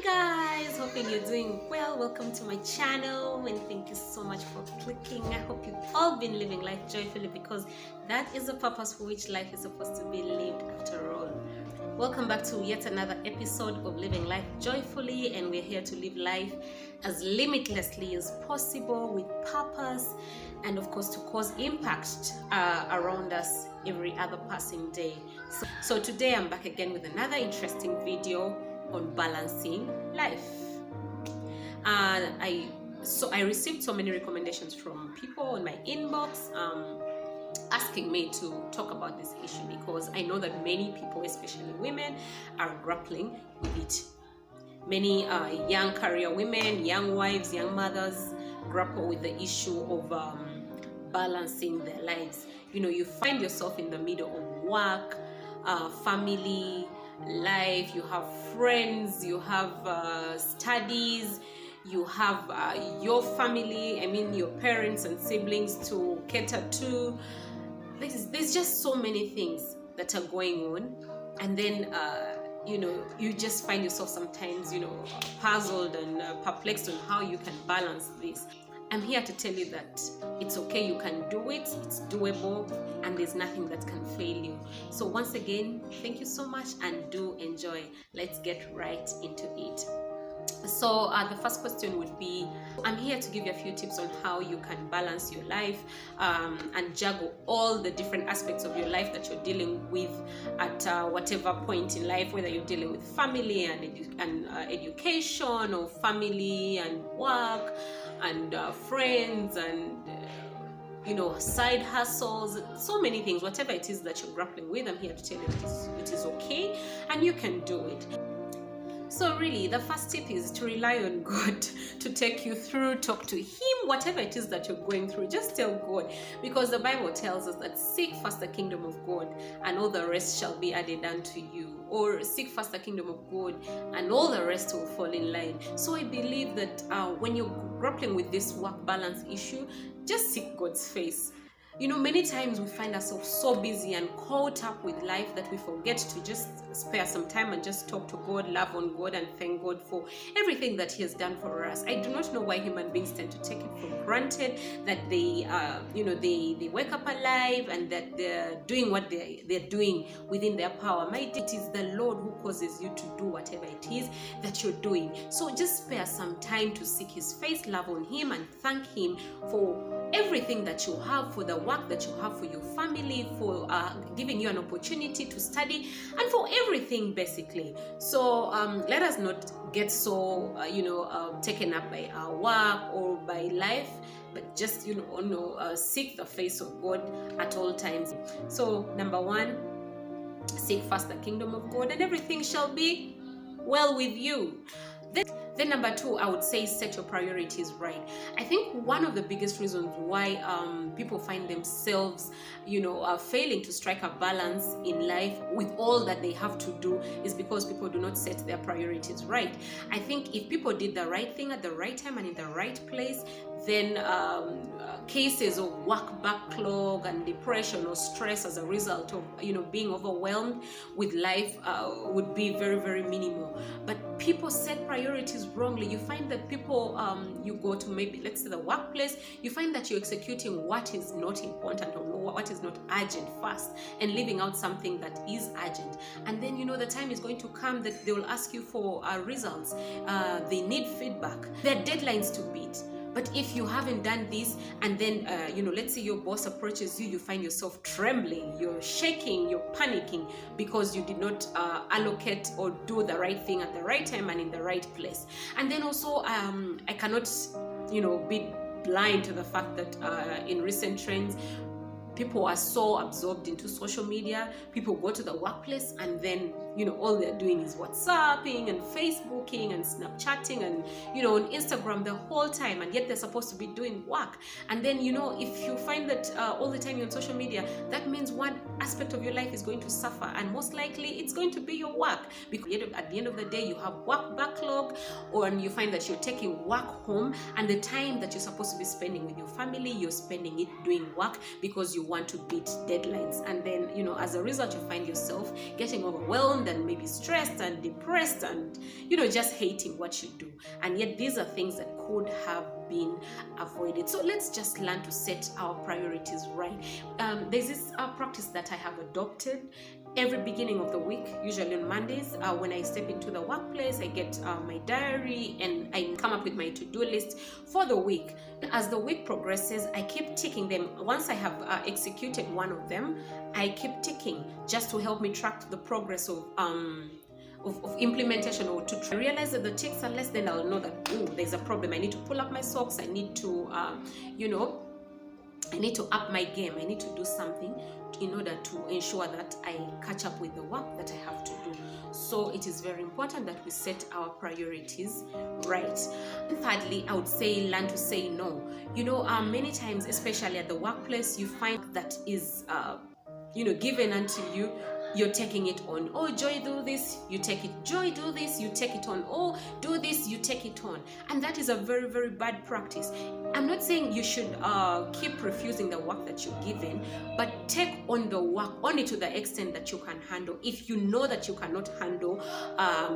Guys, hoping you're doing well. Welcome to my channel and thank you so much for clicking. I hope you've all been living life joyfully because that is the purpose for which life is supposed to be lived after all. Welcome back to yet another episode of Living Life Joyfully, and we're here to live life as limitlessly as possible with purpose and of course to cause impact around us every other passing day. So today I'm back again with another interesting video on balancing life. I received so many recommendations from people on my inbox asking me to talk about this issue because I know that many people, especially women, are grappling with it. Many young career women, young wives, young mothers grapple with the issue of balancing their lives. You know, you find yourself in the middle of work, family, life, you have friends, you have studies, you have your family, your parents and siblings to cater to. There's just so many things that are going on, and then you just find yourself sometimes puzzled and perplexed on how you can balance this. I'm here to tell you that it's okay, you can do it, it's doable, and there's nothing that can fail you. So once again, thank you so much and do enjoy. Let's get right into it. So the first question would be, I'm here to give you a few tips on how you can balance your life and juggle all the different aspects of your life that you're dealing with at whatever point in life, whether you're dealing with family and education, or family and work and friends and side hustles, so many things. Whatever it is that you're grappling with, I'm here to tell you it is okay and you can do it. So really, the first tip is to rely on God to take you through. Talk to Him, whatever it is that you're going through. Just tell God, because the Bible tells us that seek first the kingdom of God and all the rest shall be added unto you. Or seek first the kingdom of God and all the rest will fall in line. So I believe that when you're grappling with this work balance issue, just seek God's face. Many times we find ourselves so busy and caught up with life that we forget to just spare some time and just talk to God, love on God, and thank God for everything that He has done for us. I do not know why human beings tend to take it for granted that they wake up alive and that they're doing what they're doing within their power. It is the Lord who causes you to do whatever it is that you're doing. So just spare some time to seek His face, love on Him, and thank Him for everything that you have, for the work that you have, for your family, for giving you an opportunity to study, and for everything basically. So let us not get so taken up by our work or by life, but just seek the face of God at all times. So number one, seek first the kingdom of God and everything shall be well with you. Then number two, I would say set your priorities right. I think one of the biggest reasons why people find themselves, failing to strike a balance in life with all that they have to do is because people do not set their priorities right. I think if people did the right thing at the right time and in the right place, then cases of work backlog and depression or stress as a result of being overwhelmed with life would be very, very minimal. But people set priorities wrongly. You find that people, you go to maybe, let's say, the workplace, you find that you're executing what is not important or what is not urgent first and leaving out something that is urgent. And then the time is going to come that they will ask you for results. They need feedback. There are deadlines to beat. But if you haven't done this, and then, let's say your boss approaches you, you find yourself trembling, you're shaking, you're panicking because you did not allocate or do the right thing at the right time and in the right place. And then also, I cannot, be blind to the fact that in recent trends, people are so absorbed into social media. People go to the workplace and then, all they're doing is WhatsApping and Facebooking and Snapchatting and, on Instagram the whole time. And yet they're supposed to be doing work. And then, if you find that all the time you're on social media, that means one aspect of your life is going to suffer. And most likely it's going to be your work. Because at the end of the day, you have work backlog, and you find that you're taking work home, and the time that you're supposed to be spending with your family, you're spending it doing work because you want to beat deadlines, and then as a result you find yourself getting overwhelmed and maybe stressed and depressed and just hating what you do. And yet these are things that could have been avoided. So let's just learn to set our priorities right. There's this practice that I have adopted. Every beginning of the week, usually on Mondays, when I step into the workplace, I get my diary and I come up with my to-do list for the week. As the week progresses, I keep ticking them. Once I have executed one of them, I keep ticking just to help me track the progress of implementation, or to realize that the ticks are less. Then I'll know that, oh, there's a problem. I need to pull up my socks. I need to, I need to up my game. I need to do something in order to ensure that I catch up with the work that I have to do. So it is very important that we set our priorities right. And thirdly, I would say learn to say no. Many times, especially at the workplace, you find that is given unto you. You're taking it on. Oh, Joy, do this, you take it. Joy, do this, you take it on. Oh, do this, you take it on. And that is a very, very bad practice. I'm not saying you should keep refusing the work that you're given, but take on the work only to the extent that you can handle. If you know that you cannot handle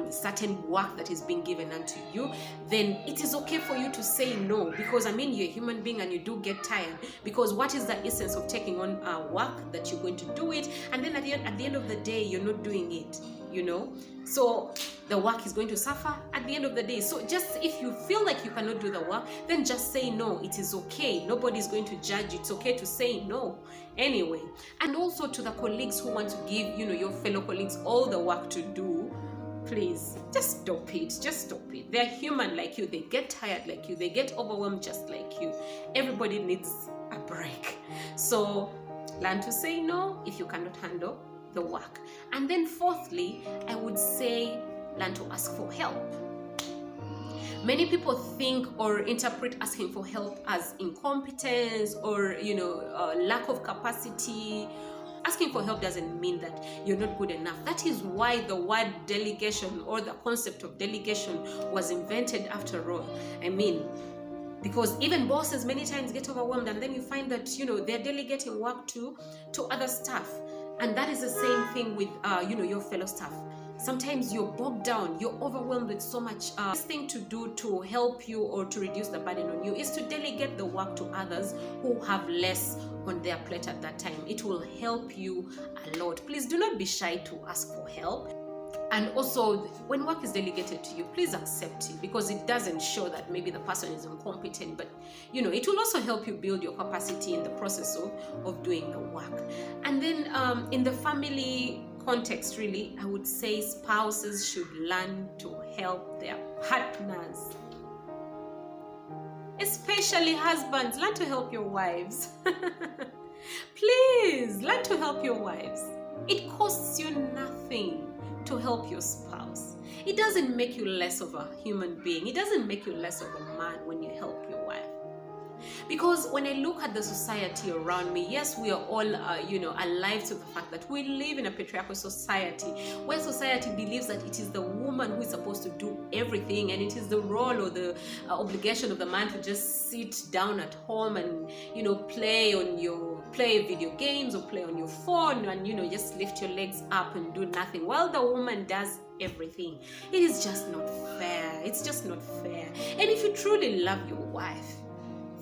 certain work that is being given unto you, then it is okay for you to say no, because you're a human being and you do get tired. Because what is the essence of taking on work that you're going to do it, and then at the end of the day you're not doing it, so the work is going to suffer at the end of the day. So just, if you feel like you cannot do the work, then just say no. It is okay. Nobody's going to judge you. It's okay to say no anyway. And also to the colleagues who want to give your fellow colleagues all the work to do, please just stop it. Just stop it. They're human like you. They get tired like you. They get overwhelmed just like you. Everybody needs a break. So learn to say no if you cannot handle the work. And then fourthly, I would say learn to ask for help. Many people think or interpret asking for help as incompetence or lack of capacity. Asking for help doesn't mean that you're not good enough. That is why the word delegation, or the concept of delegation, was invented after all. Because even bosses many times get overwhelmed, and then you find that they're delegating work to other staff. And that is the same thing with your fellow staff. Sometimes you're bogged down, you're overwhelmed with so much. The thing to do to help you or to reduce the burden on you is to delegate the work to others who have less on their plate at that time. It will help you a lot. Please do not be shy to ask for help. And also, when work is delegated to you, please accept it, because it doesn't show that maybe the person is incompetent, but it will also help you build your capacity in the process of doing the work. And then in the family context, really, I would say spouses should learn to help their partners. Especially husbands, learn to help your wives. Please, learn to help your wives. It costs you nothing to help your spouse. It doesn't make you less of a human being. It doesn't make you less of a man when you help your wife. Because when I look at the society around me, yes, we are all, alive to the fact that we live in a patriarchal society, where society believes that it is the woman who is supposed to do everything, and it is the role or the obligation of the man to just sit down at home and, play video games or play on your phone and, just lift your legs up and do nothing, while the woman does everything. It is just not fair. It's just not fair. And if you truly love your wife,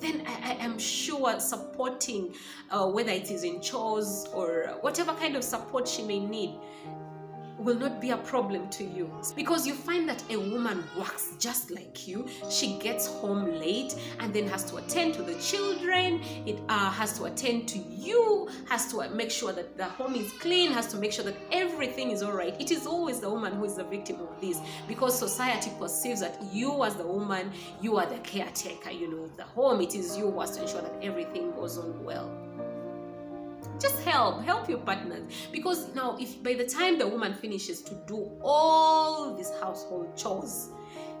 then I am sure supporting, whether it is in chores or whatever kind of support she may need, will not be a problem to you. Because you find that a woman works just like you. She gets home late and then has to attend to the children. It has to attend to you, has to make sure that the home is clean, has to make sure that everything is all right. It is always the woman who is the victim of this, because society perceives that you as the woman, you are the caretaker, of the home. It is you who has to ensure that everything goes on well. Just help your partners, because now, if by the time the woman finishes to do all these household chores,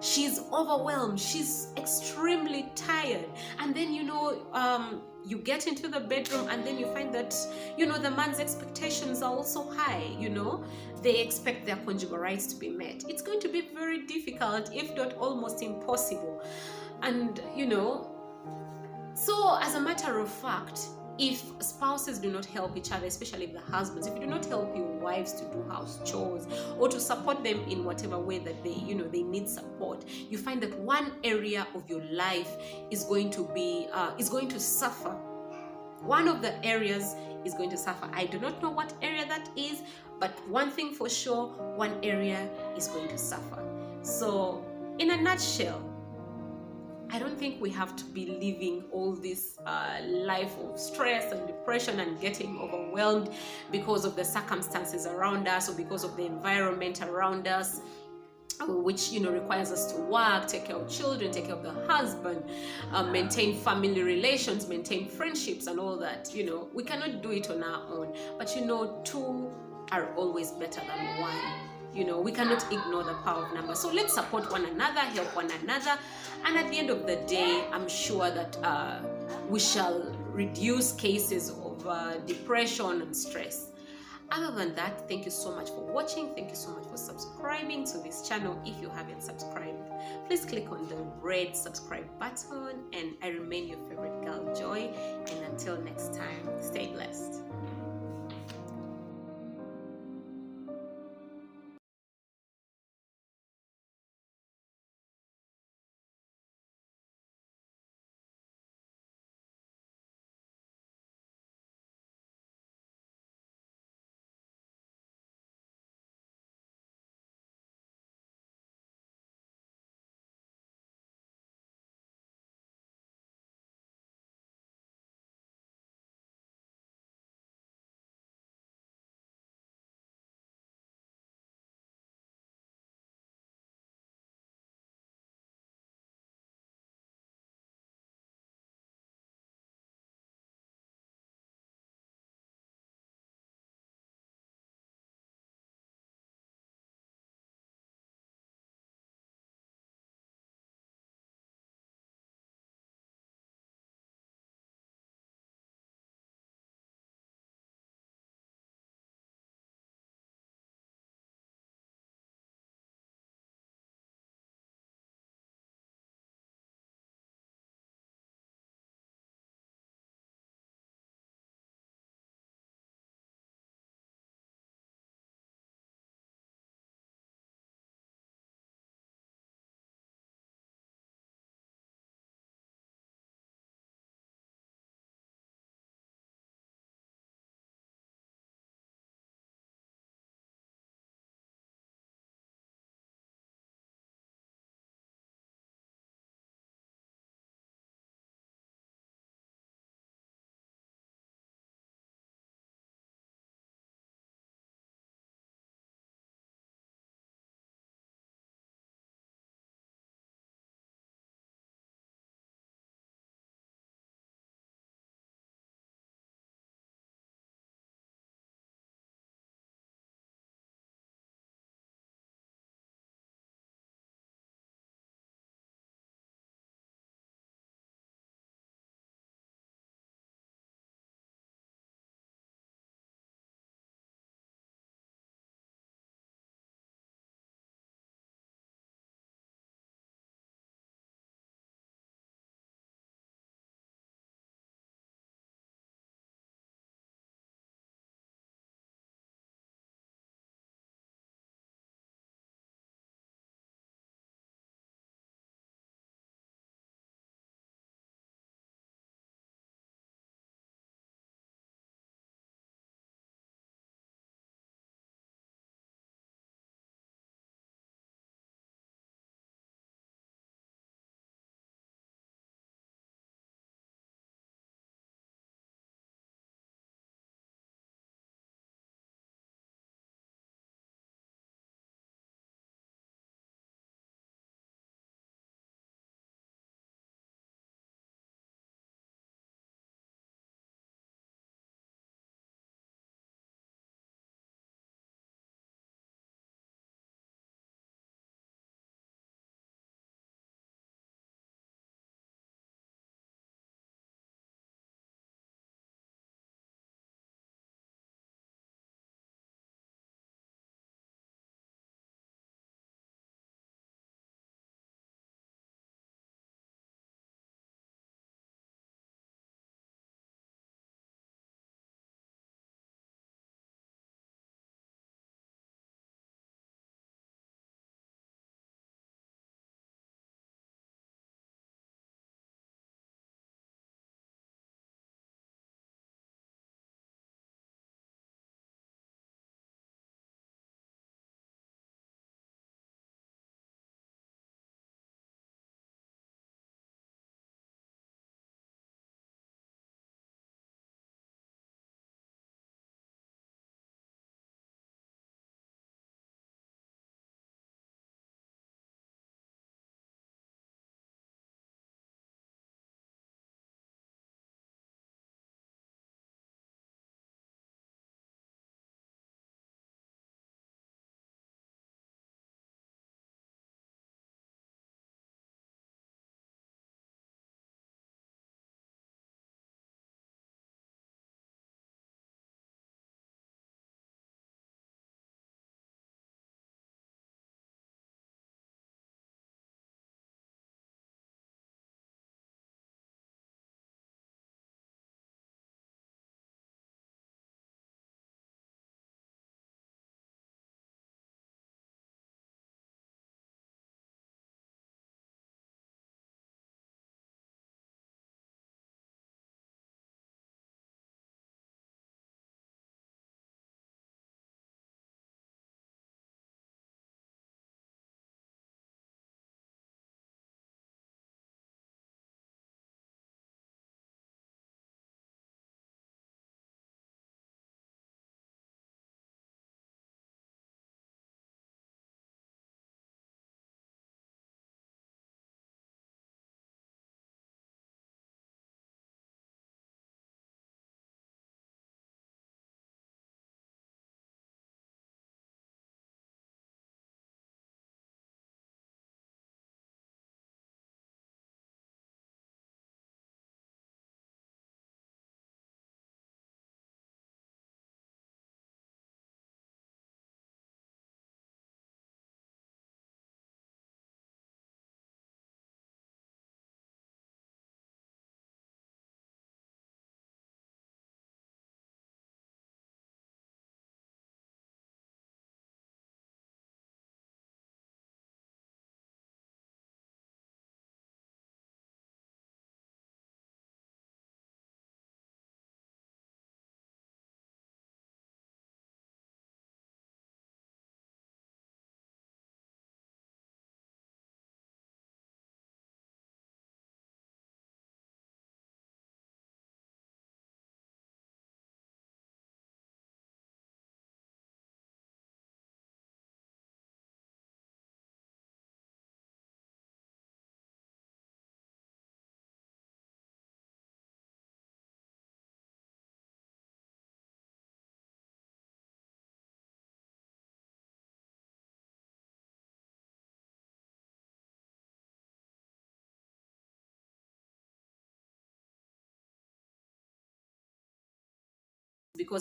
she's overwhelmed, she's extremely tired, and then you get into the bedroom and then you find that the man's expectations are also high. They expect their conjugal rights to be met. It's going to be very difficult, if not almost impossible. And so as a matter of fact, if spouses do not help each other, especially the husbands, if you do not help your wives to do house chores or to support them in whatever way that they need support, you find that one area of your life is going to suffer. One of the areas is going to suffer. I do not know what area that is, but one thing for sure, one area is going to suffer. So in a nutshell, I don't think we have to be living all this life of stress and depression and getting overwhelmed because of the circumstances around us or because of the environment around us, which requires us to work, take care of children, take care of the husband, maintain family relations, maintain friendships and all that. We cannot do it on our own, but two are always better than one. We cannot ignore the power of numbers. So let's support one another, help one another, and at the end of the day, I'm sure that we shall reduce cases of depression and stress. Other than that, thank you so much for watching. Thank you so much for subscribing to this channel. If you haven't subscribed, please click on the red subscribe button, and I remain your favorite girl, Joy. And until next time, stay blessed.